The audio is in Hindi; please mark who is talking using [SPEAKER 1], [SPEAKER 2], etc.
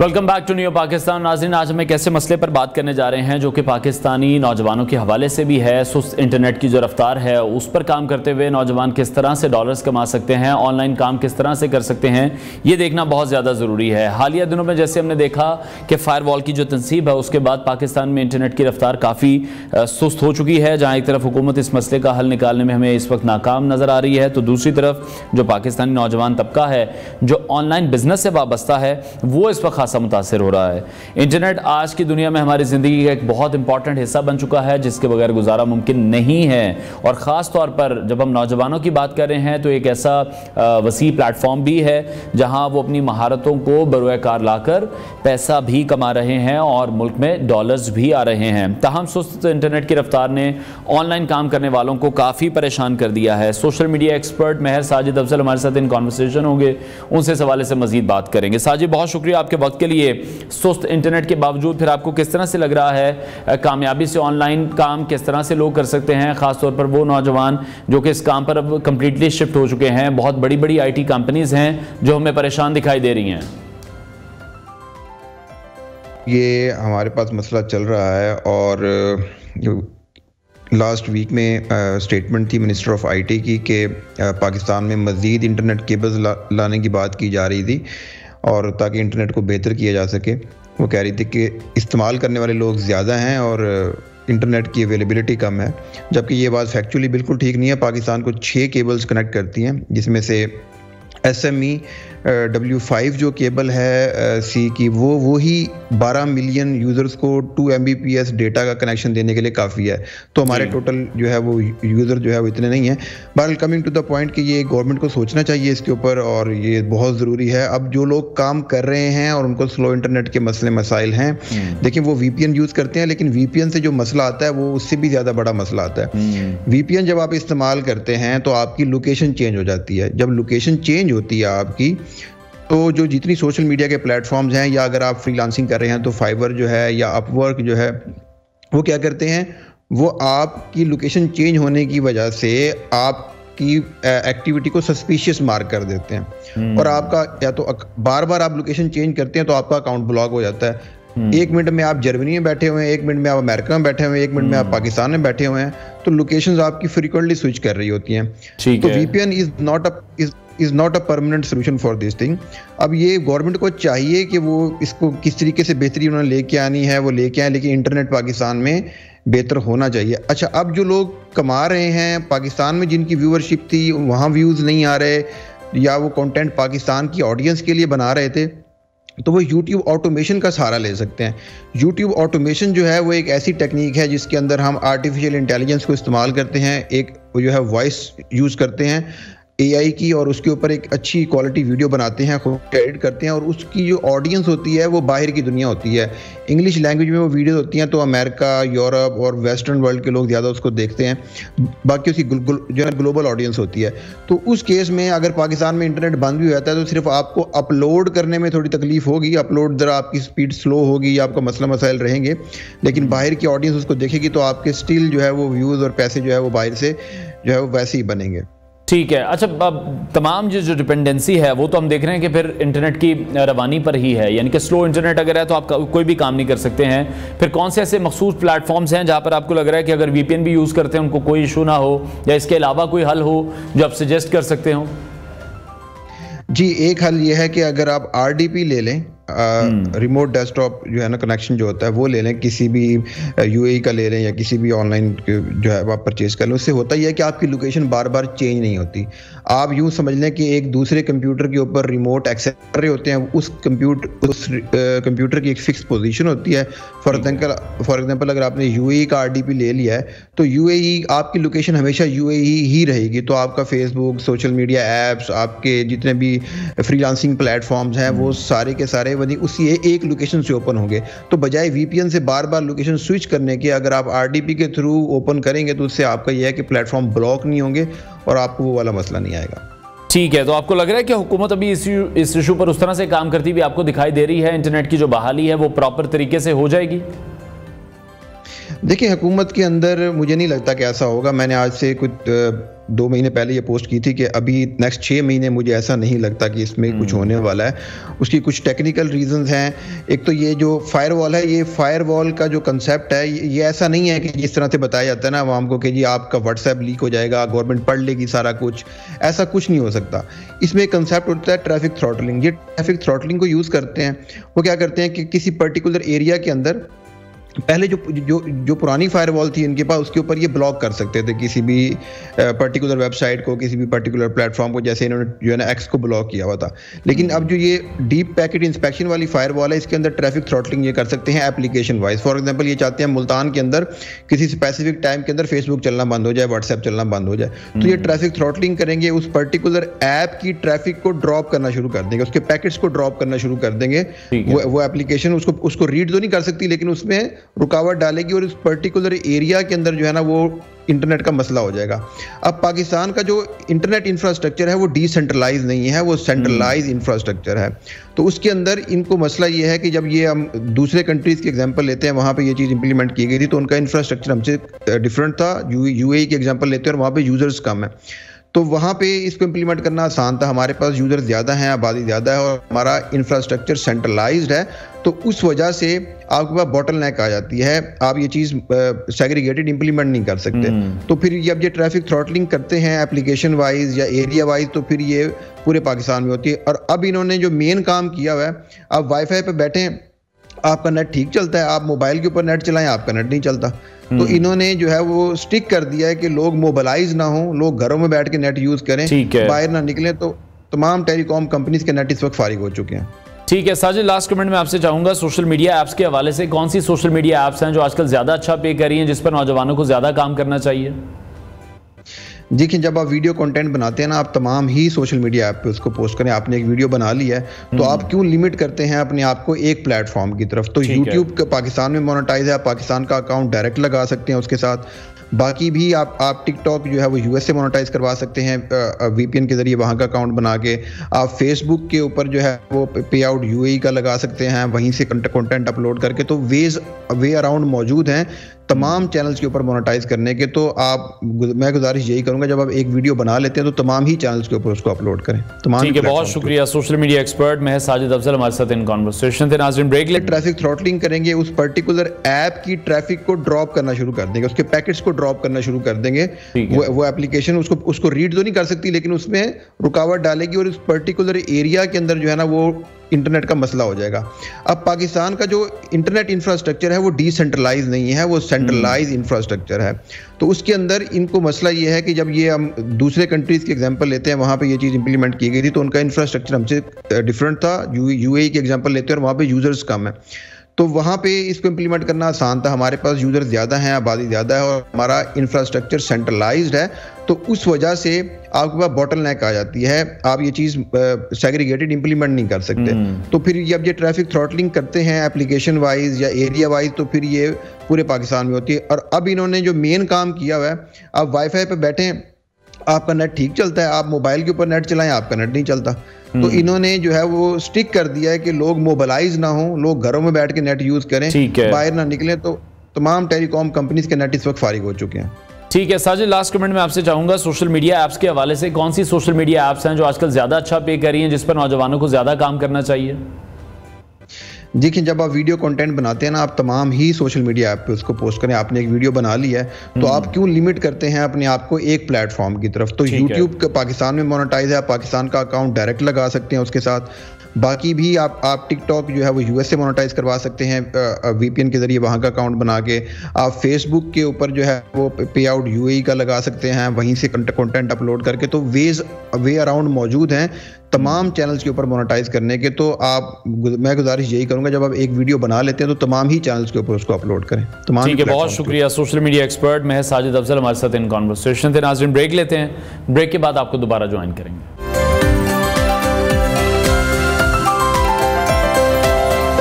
[SPEAKER 1] Welcome back to new Pakistan. नाज़रीन, आज हम एक ऐसे मसले पर बात करने जा रहे हैं जो कि पाकिस्तानी नौजवानों के हवाले से भी है। सुस्त इंटरनेट की जो रफ्तार है उस पर काम करते हुए नौजवान किस तरह से डॉलर्स कमा सकते हैं, ऑनलाइन काम किस तरह से कर सकते हैं, ये देखना बहुत ज़्यादा ज़रूरी है। हालिया दिनों में जैसे हमने देखा कि फायरवॉल की जो तनसीब है उसके बाद पाकिस्तान में इंटरनेट की रफ्तार काफ़ी सुस्त हो चुकी है। जहाँ एक तरफ हुकूमत इस मसले का हल निकालने में हमें इस वक्त नाकाम नज़र आ रही है, तो दूसरी तरफ जो पाकिस्तानी नौजवान तबका है जो ऑनलाइन बिजनेस से वाबस्ता है वो इस वक्त खासा मुतासर हो रहा है। इंटरनेट आज की दुनिया में हमारी ज़िंदगी का एक बहुत इंपॉर्टेंट हिस्सा बन चुका है जिसके बगैर गुजारा मुमकिन नहीं है। और ख़ास तौर पर जब हम नौजवानों की बात कर रहे हैं तो एक ऐसा वसी प्लेटफॉर्म भी है जहां वो अपनी महारतों को बरोएकार लाकर पैसा भी कमा रहे हैं और मुल्क में डॉलर्स भी आ रहे हैं। ताहम सुस्त इंटरनेट की रफ्तार ने ऑनलाइन काम करने वालों को काफ़ी परेशान कर दिया है। सोशल मीडिया एक्सपर्ट महर साजिद अफजल हमारे साथ इन कॉन्वर्सेशन होंगे, उनसे इस हवाले से मजीद बात करेंगे। साजिद, बहुत शुक्रिया आपके वक्त के लिए। सुस्त इंटरनेट के बावजूद फिर आपको किस तरह से लग रहा है कामयाबी से ऑनलाइन काम किस तरह से लोग कर सकते हैं, खासतौर पर वो नौजवान जो कि इस काम पर अब कंप्लीटली शिफ्ट हो चुके हैं? बहुत बड़ी बड़ी IT कंपनीज हैं जो हमें परेशान दिखाई दे रही हैं।
[SPEAKER 2] ये हमारे पास मसला चल रहा है और लास्ट वीक में स्टेटमेंट थी मिनिस्टर ऑफ IT की कि पाकिस्तान में मज़ीद इंटरनेट केबल्स लाने की बात की जा रही थी और ताकि इंटरनेट को बेहतर किया जा सके। वो कह रही थी कि इस्तेमाल करने वाले लोग ज़्यादा हैं और इंटरनेट की अवेलेबिलिटी कम है, जबकि ये बात फैक्चुअली बिल्कुल ठीक नहीं है। पाकिस्तान को 6 केबल्स कनेक्ट करती हैं जिसमें से SME W5 जो केबल है सी की वो ही 12 मिलियन यूज़र्स को 2 Mbps डेटा का कनेक्शन देने के लिए काफ़ी है। तो हमारे टोटल जो है वो यूज़र जो है वो इतने नहीं हैं। बहरहाल कमिंग टू द पॉइंट कि ये गवर्नमेंट को सोचना चाहिए इसके ऊपर और ये बहुत ज़रूरी है। अब जो लोग काम कर रहे हैं और उनको स्लो इंटरनेट के मसले मसाइल हैं, देखिए वो VPN यूज़ करते हैं, लेकिन VPN से जो मसला आता है वो उससे भी ज़्यादा बड़ा मसला आता है। VPN जब आप इस्तेमाल करते हैं तो आपकी लोकेशन चेंज हो जाती है। जब लोकेशन चेंज होती है आपकी, तो जो जितनी सोशल मीडिया के प्लेटफॉर्म्स हैं या अगर आप फ्रीलांसिंग कर रहे हैं तो फाइवर जो है या अपवर्क जो है वो क्या करते हैं, वो आपकी लोकेशन चेंज होने की वजह से आपकी एक्टिविटी को सस्पिशियस मार्क कर देते हैं और आपका या तो बार बार आप लोकेशन चेंज करते हैं तो आपका अकाउंट ब्लॉक हो जाता है। 1 मिनट में आप जर्मनी में बैठे हुए हैं, 1 मिनट में आप अमेरिका में बैठे हुए हैं, 1 मिनट में आप पाकिस्तान में बैठे हुए हैं, तो लोकेशंस आपकी फ्रीक्वेंटली स्विच कर रही होती हैं। तो VPN is not a permanent solution for this thing. अब ये गवर्नमेंट को चाहिए कि वो इसको किस तरीके से बेहतरी उन्होंने लेके आनी है वो लेके आए, लेकिन इंटरनेट पाकिस्तान में बेहतर होना चाहिए। अच्छा, अब जो लोग कमा रहे हैं पाकिस्तान में, जिनकी व्यूअरशिप थी वहाँ व्यूज़ नहीं आ रहे या वो कंटेंट पाकिस्तान की ऑडियंस के लिए बना रहे थे, तो वो YouTube ऑटोमेशन का सहारा ले सकते हैं। YouTube ऑटोमेशन जो है वो एक ऐसी टेक्निक है जिसके अंदर हम आर्टिफिशियल इंटेलिजेंस को इस्तेमाल करते हैं, एक जो है वॉइस यूज़ करते हैं AI की, और उसके ऊपर एक अच्छी क्वालिटी वीडियो बनाते हैं, खुद एडिट करते हैं, और उसकी जो ऑडियंस होती है वो बाहर की दुनिया होती है। इंग्लिश लैंग्वेज में वो वीडियोस होती हैं तो अमेरिका, यूरोप और वेस्टर्न वर्ल्ड के लोग ज़्यादा उसको देखते हैं, बाकी उसकी जो है ग्लोबल ऑडियंस होती है। तो उस केस में अगर पाकिस्तान में इंटरनेट बंद भी हो जाता है तो सिर्फ आपको अपलोड करने में थोड़ी तकलीफ होगी, अपलोड ज़रा आपकी स्पीड स्लो होगी, आपका मसला मसाइल रहेंगे, लेकिन बाहर की ऑडियंस उसको देखेगी तो आपके स्टिल जो है वो व्यूज़ और पैसे जो है वो बाहर से जो है वो वैसे ही बनेंगे।
[SPEAKER 1] ठीक है। अच्छा, अब तमाम जो डिपेंडेंसी है वो तो हम देख रहे हैं कि फिर इंटरनेट की रवानी पर ही है, यानी कि स्लो इंटरनेट अगर है तो आप कोई भी काम नहीं कर सकते हैं। फिर कौन से ऐसे मखसूस प्लेटफॉर्म्स हैं जहां पर आपको लग रहा है कि अगर VPN भी यूज़ करते हैं उनको कोई इशू ना हो, या इसके अलावा कोई हल हो जो आप सजेस्ट कर सकते हो?
[SPEAKER 2] जी, एक हल ये है कि अगर आप RDP ले लें, रिमोट डेस्कटॉप जो है ना कनेक्शन जो होता है वो ले लें, किसी भी UAE का ले लें या किसी भी ऑनलाइन जो है आप परचेज कर लें। उससे होता ही है कि आपकी लोकेशन बार बार चेंज नहीं होती। आप यूँ समझ लें कि एक दूसरे कंप्यूटर के ऊपर रिमोट एक्सेस कर रहे होते हैं, उस कंप्यूटर की एक फिक्स पोजीशन होती है। फॉर एग्जांपल अगर आपने UAE का RDP ले लिया है तो UAE आपकी लोकेशन हमेशा UAE ही रहेगी। तो आपका फेसबुक, सोशल मीडिया ऐप्स, आपके जितने भी फ्रीलांसिंग प्लेटफॉर्म्स हैं वो सारे के सारे उसी एक लोकेशन से ओपन होंगे। तो बजाय VPN से बार बार लोकेशन स्विच करने के अगर आप RDP के थ्रू ओपन करेंगे तो उससे आपका यह है कि प्लेटफॉर्म ब्लॉक नहीं होंगे और आपको वो वाला मसला नहीं आएगा।
[SPEAKER 1] ठीक है, तो आपको लग रहा है कि हुकूमत अभी इस इशू पर उस तरह से काम करती हुई आपको दिखाई दे रही है, इंटरनेट की जो बहाली है वो प्रॉपर तरीके से हो जाएगी?
[SPEAKER 2] देखिए, हुकूमत के अंदर मुझे नहीं लगता कि ऐसा होगा। मैंने आज से कुछ 2 महीने पहले ये पोस्ट की थी कि अभी नेक्स्ट 6 महीने मुझे ऐसा नहीं लगता कि इसमें कुछ होने वाला है। उसकी कुछ टेक्निकल रीजंस हैं। एक तो ये जो फायरवॉल है, ये फायरवॉल का जो कंसेप्ट है, ये ऐसा नहीं है कि जिस तरह से बताया जाता है ना आवाम को कि जी आपका व्हाट्सएप लीक हो जाएगा, गवर्नमेंट पढ़ लेगी सारा कुछ। ऐसा कुछ नहीं हो सकता। इसमें एक कंसेप्ट होता है ट्रैफिक थ्रॉटलिंग। ये ट्रैफिक थ्रॉटलिंग को यूज़ करते हैं। वो क्या करते हैं कि किसी पर्टिकुलर एरिया के अंदर पहले जो पुरानी फायरवॉल थी इनके पास, उसके ऊपर ये ब्लॉक कर सकते थे किसी भी पर्टिकुलर वेबसाइट को, किसी भी पर्टिकुलर प्लेटफॉर्म को, जैसे इन्होंने जो है ना एक्स को ब्लॉक किया हुआ था। लेकिन अब जो ये डीप पैकेट इंस्पेक्शन वाली फायरवॉल है, इसके अंदर ट्रैफिक थ्रॉटलिंग ये कर सकते हैं एप्लीकेशन वाइज। फॉर एग्जांपल, ये चाहते हैं मुल्तान के अंदर किसी स्पेसिफिक टाइम के अंदर फेसबुक चलना बंद हो जाए, व्हाट्सएप चलना बंद हो जाए, तो ये ट्रैफिक थ्रॉटलिंग करेंगे, उस पर्टिकुलर ऐप की ट्रैफिक को ड्रॉप करना शुरू कर देंगे, उसके पैकेट्स को ड्रॉप करना शुरू कर देंगे। वो एप्लीकेशन उसको रीड तो नहीं कर सकती, लेकिन उसमें रुकावट डालेगी और उस पर्टिकुलर एरिया के अंदर जो है ना वो इंटरनेट का मसला हो जाएगा। अब पाकिस्तान का जो इंटरनेट इंफ्रास्ट्रक्चर है वो डिसेंट्रलाइज नहीं है, वो सेंट्रलाइज इंफ्रास्ट्रक्चर है। तो उसके अंदर इनको मसला ये है कि जब ये हम दूसरे कंट्रीज की एग्जांपल लेते हैं, वहाँ पे ये चीज़ इंप्लीमेंट की गई थी तो उनका इंफ्रास्ट्रक्चर हमसे डिफरेंट था। यूएई की एग्जांपल लेते हैं और वहाँ पे यूजर्स कम है, तो वहाँ पे इसको इम्प्लीमेंट करना आसान था। हमारे पास यूज़र ज़्यादा हैं, आबादी ज़्यादा है और हमारा इंफ्रास्ट्रक्चर सेंट्रलाइज्ड है, तो उस वजह से आपके पास बॉटलनेक आ जाती है। आप ये चीज़ सेग्रीगेटेड इम्प्लीमेंट नहीं कर सकते। तो फिर जब ये ट्रैफिक थ्रॉटलिंग करते हैं एप्लीकेशन वाइज या एरिया वाइज, तो फिर ये पूरे पाकिस्तान में होती है। और अब इन्होंने जो मेन काम किया हुआ है, आप वाईफाई पे बैठे, आपका नेट ठीक चलता है, आप मोबाइल के ऊपर नेट चलाएं, आपका नेट नहीं चलता। तो इन्होंने जो है वो स्टिक कर दिया है कि लोग मोबाइलाइज ना हो, लोग घरों में बैठ के नेट यूज करें, बाहर ना निकलें। तो तमाम टेलीकॉम कंपनीज के नेट इस वक्त फारिग हो चुके हैं।
[SPEAKER 1] ठीक है साजिद, लास्ट कमेंट में आपसे चाहूंगा, सोशल मीडिया ऐप्स के हवाले से कौन सी सोशल मीडिया ऐप्स हैं जो आजकल ज्यादा अच्छा पे कर रही हैं, जिस पर नौजवानों को ज्यादा काम करना चाहिए?
[SPEAKER 2] देखिए, जब आप वीडियो कंटेंट बनाते हैं ना, आप तमाम ही सोशल मीडिया ऐप पे उसको पोस्ट करें। आपने एक वीडियो बना ली है तो आप क्यों लिमिट करते हैं अपने आप को एक प्लेटफॉर्म की तरफ? तो यूट्यूब पाकिस्तान में मोनेटाइज है, आप पाकिस्तान का अकाउंट डायरेक्ट लगा सकते हैं उसके साथ। बाकी भी आप टिकटॉक जो है वो यूएस से मोनेटाइज करवा सकते हैं वीपीएन के जरिए, वहाँ का अकाउंट बना के। आप फेसबुक के ऊपर जो है वो पे आउट यूएई का लगा सकते हैं, वहीं से कंटेंट अपलोड करके। तो वे अराउंड मौजूद हैं तमाम चैनल्स के ऊपर मोनेटाइज करने के। तो मैं गुजारिश यही करूंगा, जब आप एक वीडियो बना लेते हैं तो तमाम ही चैनल्स के ऊपर उसको अपलोड करें।
[SPEAKER 1] ठीक है, बहुत शुक्रिया। सोशल मीडिया एक्सपर्ट महज साजिद अफजल हमारे साथ इन कॉन्वर्सेशन थे। नाज़रीन, ब्रेक ले।
[SPEAKER 2] ट्रैफिक थ्रॉटलिंग करेंगे, उस पर्टिकुलर ऐप की ट्रैफिक को ड्रॉप करना शुरू कर देंगे, उसके पैकेट्स को ड्रॉप करना शुरू कर देंगे। वो एप्लीकेशन उसको रीड तो नहीं कर सकती, लेकिन उसमें रुकावट डालेगी और उस पर्टिकुलर एरिया के अंदर जो है ना वो इंटरनेट का मसला हो जाएगा। अब पाकिस्तान का जो इंटरनेट इंफ्रास्ट्रक्चर है वो डिसेंट्रलाइज नहीं है, वो सेंट्रलाइज इंफ्रास्ट्रक्चर है। तो उसके अंदर इनको मसला ये है कि जब ये हम दूसरे कंट्रीज की एग्जांपल लेते हैं, वहाँ पे ये चीज़ इंप्लीमेंट की गई थी तो उनका इंफ्रास्ट्रक्चर हमसे डिफरेंट था। यूएई की एग्जांपल लेते हैं और वहाँ पे यूजर्स कम है, तो वहाँ पे इसको इम्प्लीमेंट करना आसान था। हमारे पास यूज़र ज़्यादा हैं, आबादी ज़्यादा है और हमारा इंफ्रास्ट्रक्चर सेंट्रलाइज्ड है, तो उस वजह से आपके पास बॉटलनेक आ जाती है। आप ये चीज़ सेग्रीगेटेड इम्प्लीमेंट नहीं कर सकते। तो फिर जब ये ट्रैफिक थ्रॉटलिंग करते हैं एप्लीकेशन वाइज या एरिया वाइज, तो फिर ये पूरे पाकिस्तान में होती है। और अब इन्होंने जो मेन काम किया हुआ है, आप वाईफाई पे बैठे, आपका नेट ठीक चलता है, आप मोबाइल के ऊपर नेट चलाएं, आपका नेट नहीं चलता। तो इन्होंने जो है वो स्टिक कर दिया है कि लोग मोबाइलाइज ना हो, लोग घरों में बैठ के नेट यूज करें, बाहर ना निकलें। तो तमाम टेलीकॉम कंपनीज के नेट इस वक्त फारिग हो चुके हैं।
[SPEAKER 1] ठीक है साजिद, लास्ट कमेंट में आपसे चाहूंगा, सोशल मीडिया ऐप्स के हवाले से कौन सी सोशल मीडिया ऐप्स हैं जो आजकल ज्यादा अच्छा पे कर रही हैं, जिस पर नौजवानों को ज्यादा काम करना चाहिए?
[SPEAKER 2] देखिए, जब आप वीडियो कंटेंट बनाते हैं ना, आप तमाम ही सोशल मीडिया ऐप पे उसको पोस्ट करें। आपने एक वीडियो बना ली है तो आप क्यों लिमिट करते हैं अपने आप को एक प्लेटफॉर्म की तरफ? तो यूट्यूब पाकिस्तान में मोनेटाइज है, आप पाकिस्तान का अकाउंट डायरेक्ट लगा सकते हैं उसके साथ। बाकी भी आप टिकटॉक जो है वो यूएस से मोनेटाइज करवा सकते हैं वीपीएन के जरिए, वहाँ का अकाउंट बना के। आप फेसबुक के ऊपर जो है वो पे आउट यूएई का लगा सकते हैं, वहीं से कंटेंट अपलोड करके। तो वे अराउंड मौजूद हैं तमाम चैनल्स के ऊपर मोनेटाइज करने के। तो मैं गुजारिश यही करूंगा, जब आप एक वीडियो बना लेते हैं तो तमाम ही चैनल्स के ऊपर उसको अपलोड करें।
[SPEAKER 1] ठीक है, बहुत शुक्रिया। सोशल मीडिया एक्सपर्ट महज साजिद अफजल हमारे साथ इन कॉन्वर्सेशन थे। नाज़रीन, ब्रेक लेते हैं, ब्रेक के बाद आपको दोबारा ज्वाइन करेंगे।